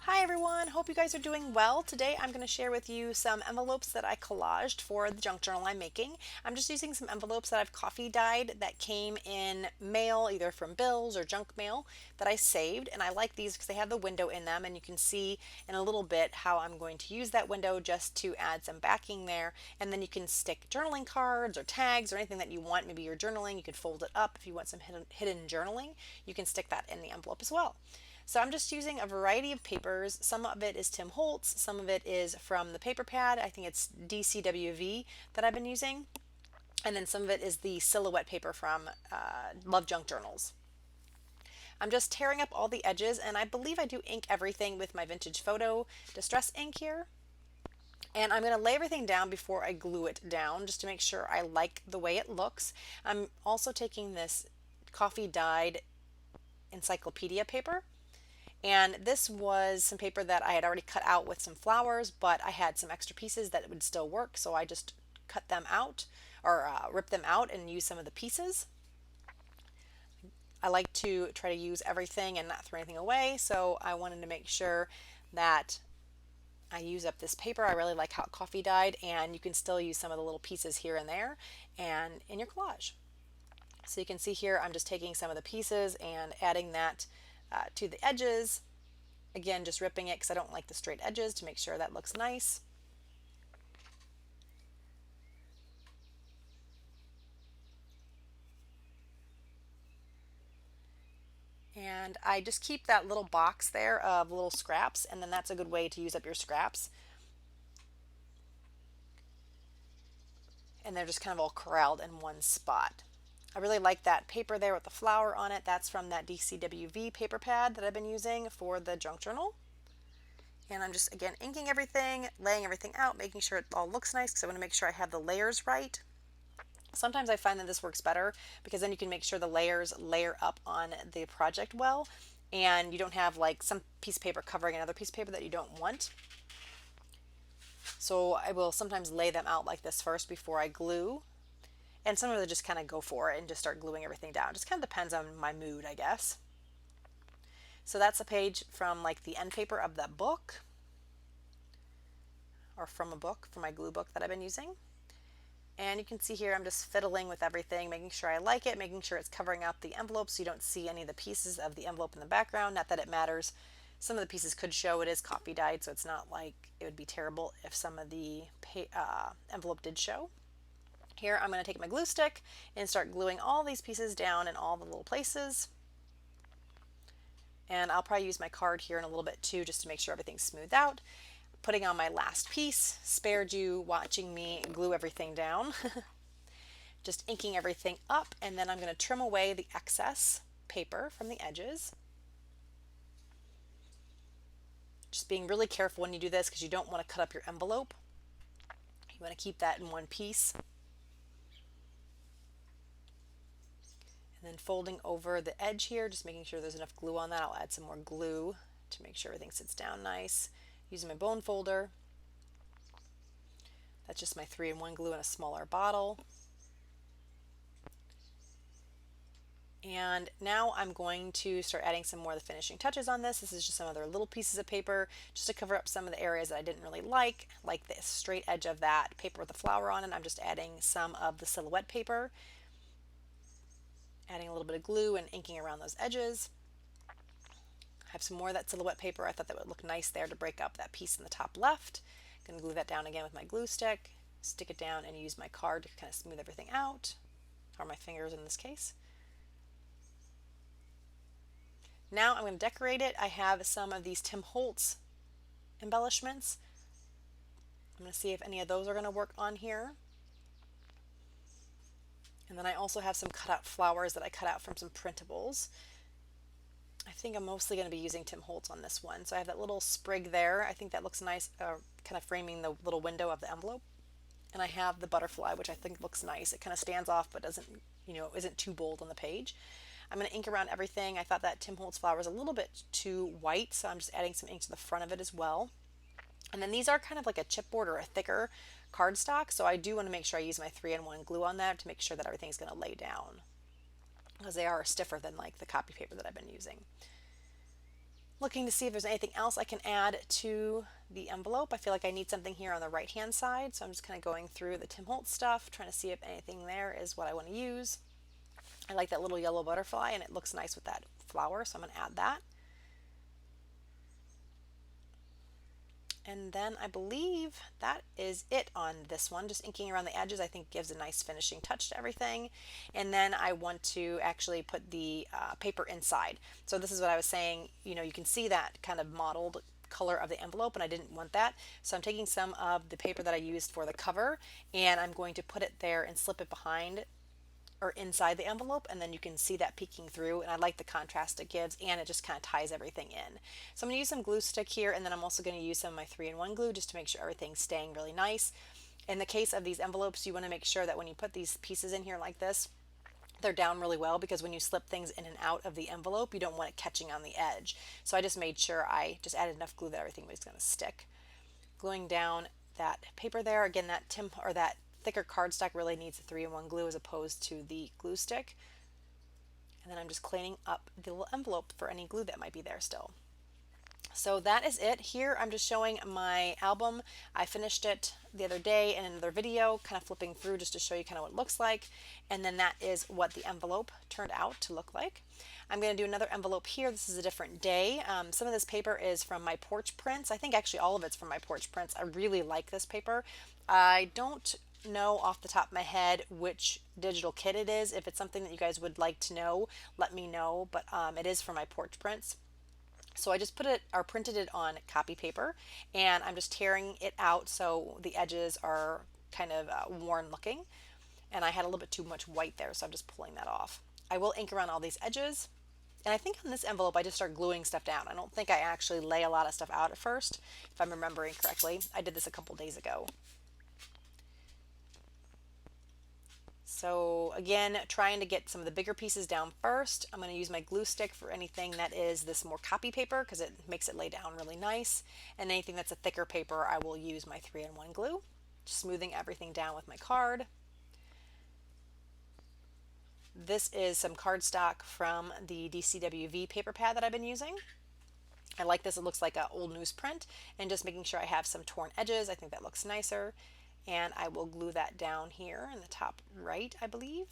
Hi everyone, hope you guys are doing well. Today I'm going to share with you some envelopes that I collaged for the junk journal I'm making. I'm just using some envelopes that I've coffee dyed that came in mail, either from bills or junk mail that I saved, and I like these because they have the window in them, and you can see in a little bit how I'm going to use that window just to add some backing there, and then you can stick journaling cards or tags or anything that you want. Maybe you're journaling, you can fold it up if you want some hidden journaling. You can stick that in the envelope as well. So I'm just using a variety of papers. Some of it is Tim Holtz, some of it is from the paper pad. I think it's DCWV that I've been using. And then some of it is the silhouette paper from Love Junk Journals. I'm just tearing up all the edges, and I believe I do ink everything with my vintage photo distress ink here. And I'm going to lay everything down before I glue it down just to make sure I like the way it looks. I'm also taking this coffee dyed encyclopedia paper, and this was some paper that I had already cut out with some flowers, but I had some extra pieces that would still work, so I just cut them out or rip them out and use some of the pieces. I like to try to use everything and not throw anything away, so I wanted to make sure that I use up this paper. I really like how coffee dyed, and you can still use some of the little pieces here and there and in your collage. So you can see here I'm just taking some of the pieces and adding that to the edges. Again, just ripping it because I don't like the straight edges to make sure that looks nice. And I just keep that little box there of little scraps, and then that's a good way to use up your scraps. And they're just kind of all corralled in one spot. I really like that paper there with the flower on it. That's from that DCWV paper pad that I've been using for the junk journal. And I'm just, again, inking everything, laying everything out, making sure it all looks nice because I want to make sure I have the layers right. Sometimes I find that this works better because then you can make sure the layers layer up on the project well, and you don't have like some piece of paper covering another piece of paper that you don't want. So I will sometimes lay them out like this first before I glue, and sometimes I just kind of go for it and just start gluing everything down. It just kind of depends on my mood, I guess. So that's a page from like the end paper of that book, or from a book, from my glue book that I've been using. And you can see here I'm just fiddling with everything, making sure I like it, making sure it's covering up the envelope so you don't see any of the pieces of the envelope in the background. Not that it matters. Some of the pieces could show. It is coffee dyed, so it's not like it would be terrible if some of the envelope did show. Here I'm going to take my glue stick and start gluing all these pieces down in all the little places. And I'll probably use my card here in a little bit too, just to make sure everything's smoothed out. Putting on my last piece, spared you watching me glue everything down. Just inking everything up, and then I'm going to trim away the excess paper from the edges. Just being really careful when you do this because you don't want to cut up your envelope. You want to keep that in one piece. And then folding over the edge here, just making sure there's enough glue on that. I'll add some more glue to make sure everything sits down nice. Using my bone folder. That's just my 3-in-1 glue in a smaller bottle. And now I'm going to start adding some more of the finishing touches on this. This is just some other little pieces of paper just to cover up some of the areas that I didn't really like the straight edge of that paper with the flower on it. I'm just adding some of the silhouette paper, adding a little bit of glue and inking around those edges. I have some more of that silhouette paper. I thought that would look nice there to break up that piece in the top left. I'm going to glue that down again with my glue stick, stick it down, and use my card to kind of smooth everything out, or my fingers in this case. Now I'm going to decorate it. I have some of these Tim Holtz embellishments. I'm going to see if any of those are going to work on here. And then I also have some cut out flowers that I cut out from some printables. I think I'm mostly going to be using Tim Holtz on this one. So I have that little sprig there. I think that looks nice, kind of framing the little window of the envelope. And I have the butterfly, which I think looks nice. It kind of stands off but doesn't, isn't too bold on the page. I'm going to ink around everything. I thought that Tim Holtz flower was a little bit too white, so I'm just adding some ink to the front of it as well. And then these are kind of like a chipboard or a thicker cardstock, so I do want to make sure I use my 3-in-1 glue on that to make sure that everything's going to lay down, because they are stiffer than like the copy paper that I've been using. Looking to see if there's anything else I can add to the envelope. I feel like I need something here on the right hand side, so I'm just kind of going through the Tim Holtz stuff, trying to see if anything there is what I want to use. I like that little yellow butterfly and it looks nice with that flower, so I'm going to add that. And then I believe that is it on this one. Just inking around the edges I think gives a nice finishing touch to everything. And then I want to actually put the paper inside. So this is what I was saying, you know, you can see that kind of mottled color of the envelope and I didn't want that. So I'm taking some of the paper that I used for the cover and I'm going to put it there and slip it behind or inside the envelope, and then you can see that peeking through, and I like the contrast it gives and it just kind of ties everything in. So I'm going to use some glue stick here, and then I'm also going to use some of my 3-in-1 glue just to make sure everything's staying really nice. In the case of these envelopes, you want to make sure that when you put these pieces in here like this, they're down really well, because when you slip things in and out of the envelope you don't want it catching on the edge. So I just made sure I just added enough glue that everything was going to stick. Gluing down that paper there, again that thicker cardstock really needs the 3-in-1 glue as opposed to the glue stick. And then I'm just cleaning up the little envelope for any glue that might be there still. So that is it. Here I'm just showing my album. I finished it the other day in another video, kind of flipping through just to show you kind of what it looks like. And then that is what the envelope turned out to look like. I'm going to do another envelope here. This is a different day. Some of this paper is from my porch prints. I think actually all of it's from my porch prints. I really like this paper. I don't know off the top of my head which digital kit it is. If it's something that you guys would like to know, let me know. But it is from my porch prints. So I just put it or printed it on copy paper and I'm just tearing it out so the edges are kind of worn looking, and I had a little bit too much white there, so I'm just pulling that off. I will ink around all these edges, and I think on this envelope I just start gluing stuff down. I don't think I actually lay a lot of stuff out at first, if I'm remembering correctly. I did this a couple days ago. So again, trying to get some of the bigger pieces down first. I'm going to use my glue stick for anything that is this more copy paper because it makes it lay down really nice. And anything that's a thicker paper, I will use my 3-in-1 glue. Smoothing everything down with my card. This is some cardstock from the DCWV paper pad that I've been using. I like this. It looks like an old newsprint, and just making sure I have some torn edges. I think that looks nicer. And I will glue that down here in the top right, I believe.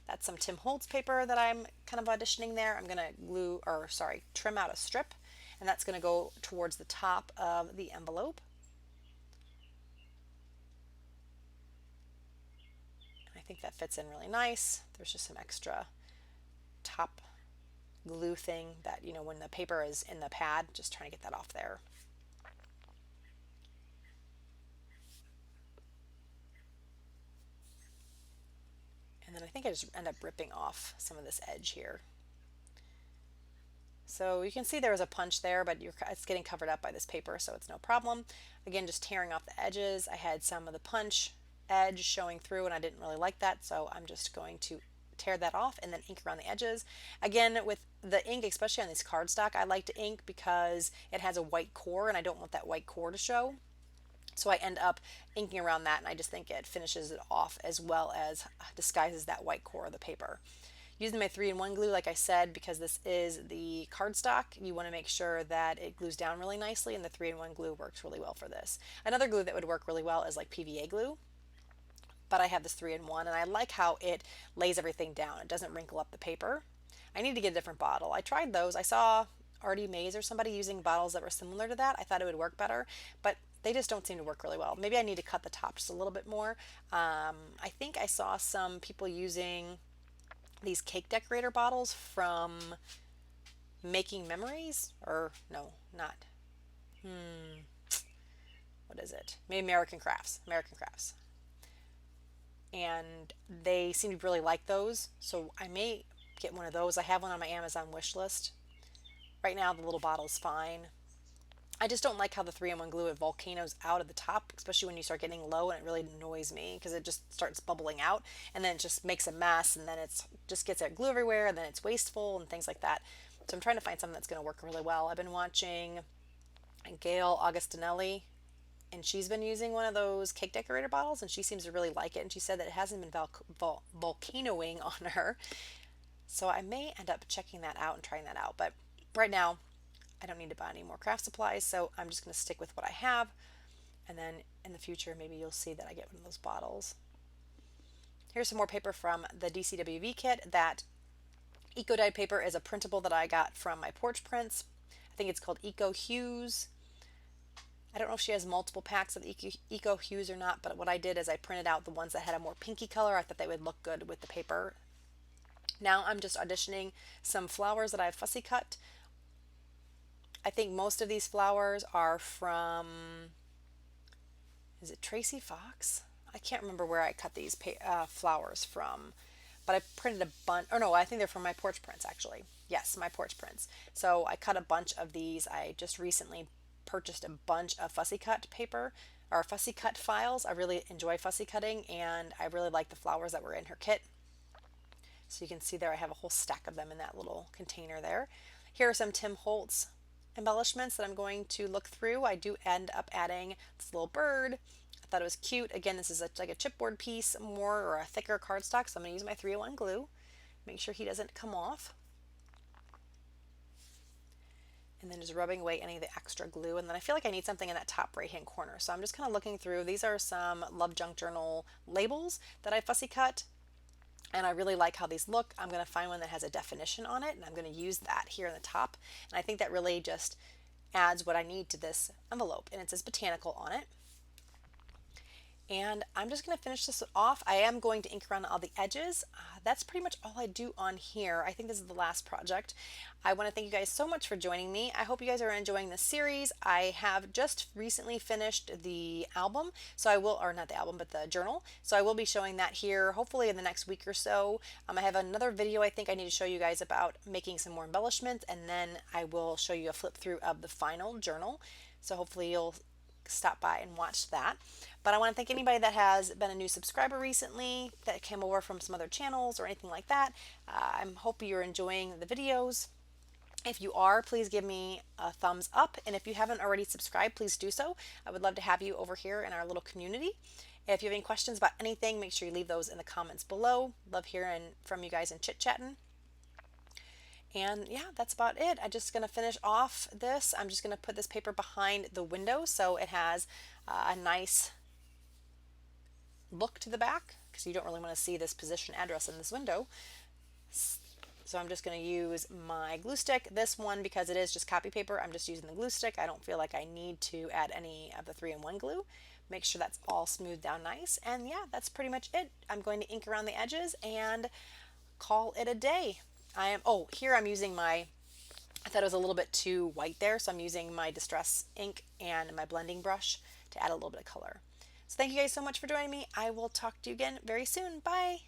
That's some Tim Holtz paper that I'm kind of auditioning there. I'm going to trim out a strip, and that's going to go towards the top of the envelope. And I think that fits in really nice. There's just some extra top glue thing that, you know, when the paper is in the pad, just trying to get that off there. And then I think I just end up ripping off some of this edge here. So you can see there was a punch there, but it's getting covered up by this paper, so it's no problem. Again, just tearing off the edges. I had some of the punch edge showing through and I didn't really like that, so I'm just going to tear that off and then ink around the edges. Again, with the ink, especially on this cardstock, I like to ink because it has a white core and I don't want that white core to show. So I end up inking around that, and I just think it finishes it off as well as disguises that white core of the paper. Using my 3-in-1 glue, like I said, because this is the cardstock, you want to make sure that it glues down really nicely, and the 3-in-1 glue works really well for this. Another glue that would work really well is like PVA glue, but I have this 3-in-1 and I like how it lays everything down. It doesn't wrinkle up the paper. I need to get a different bottle. I tried those. I saw Artie Mays or somebody using bottles that were similar to that. I thought it would work better, but they just don't seem to work really well. Maybe I need to cut the top just a little bit more. I think I saw some people using these cake decorator bottles from Making Memories, or no, not. What is it? Maybe American Crafts. American Crafts. And they seem to really like those, so I may get one of those. I have one on my Amazon wish list. Right now the little bottle's fine. I just don't like how the 3-in-1 glue, it volcanoes out at the top, especially when you start getting low, and it really annoys me because it just starts bubbling out and then it just makes a mess, and then it's just gets that glue everywhere, and then it's wasteful and things like that. So I'm trying to find something that's going to work really well. I've been watching Gail Augustinelli, and she's been using one of those cake decorator bottles, and she seems to really like it, and she said that it hasn't been volcanoing on her. So I may end up checking that out and trying that out. But right now I don't need to buy any more craft supplies, so I'm just going to stick with what I have. And then in the future, maybe you'll see that I get one of those bottles. Here's some more paper from the DCWV kit. That Eco Dyed paper is a printable that I got from my porch prints. I think it's called Eco Hues. I don't know if she has multiple packs of Eco Hues or not, but what I did is I printed out the ones that had a more pinky color. I thought they would look good with the paper. Now I'm just auditioning some flowers that I've fussy cut. I think most of these flowers are from, is it Tracy Fox? I can't remember where I cut these flowers from, but I printed a bunch, or no, I think they're from my porch prints actually. Yes, my porch prints. So I cut a bunch of these. I just recently purchased a bunch of fussy cut paper or fussy cut files. I really enjoy fussy cutting, and I really like the flowers that were in her kit. So you can see there I have a whole stack of them in that little container there. Here are some Tim Holtz embellishments that I'm going to look through. I do end up adding this little bird. I thought it was cute. Again, this is like a chipboard piece more, or a thicker cardstock, so I'm going to use my 301 glue. Make sure he doesn't come off. And then just rubbing away any of the extra glue. And then I feel like I need something in that top right hand corner. So I'm just kind of looking through. These are some Love Junk Journal labels that I fussy cut. And I really like how these look. I'm going to find one that has a definition on it, and I'm going to use that here in the top. And I think that really just adds what I need to this envelope. And it says botanical on it. And I'm just going to finish this off. I am going to ink around all the edges. That's pretty much all I do on here. I think this is the last project. I want to thank you guys so much for joining me. I hope you guys are enjoying this series. I have just recently finished the album, so I will, or not the album, but the journal. So I will be showing that here hopefully in the next week or so. I have another video I think I need to show you guys about making some more embellishments, and then I will show you a flip through of the final journal. So hopefully you'll stop by and watch that. But I want to thank anybody that has been a new subscriber recently, that came over from some other channels or anything like that. I hope you're enjoying the videos. If you are, please give me a thumbs up. And if you haven't already subscribed, please do so. I would love to have you over here in our little community. If you have any questions about anything, make sure you leave those in the comments below. Love hearing from you guys and chit-chatting. And yeah, that's about it. I'm just going to finish off this. I'm just going to put this paper behind the window so it has a nice look to the back, because you don't really want to see this position address in this window. So I'm just going to use my glue stick. This one, because it is just copy paper, I'm just using the glue stick. I don't feel like I need to add any of the 3-in-1 glue. Make sure that's all smoothed down nice. And yeah, that's pretty much it. I'm going to ink around the edges and call it a day. Here I'm using I thought it was a little bit too white there, so I'm using my Distress ink and my blending brush to add a little bit of color. So thank you guys so much for joining me. I will talk to you again very soon. Bye.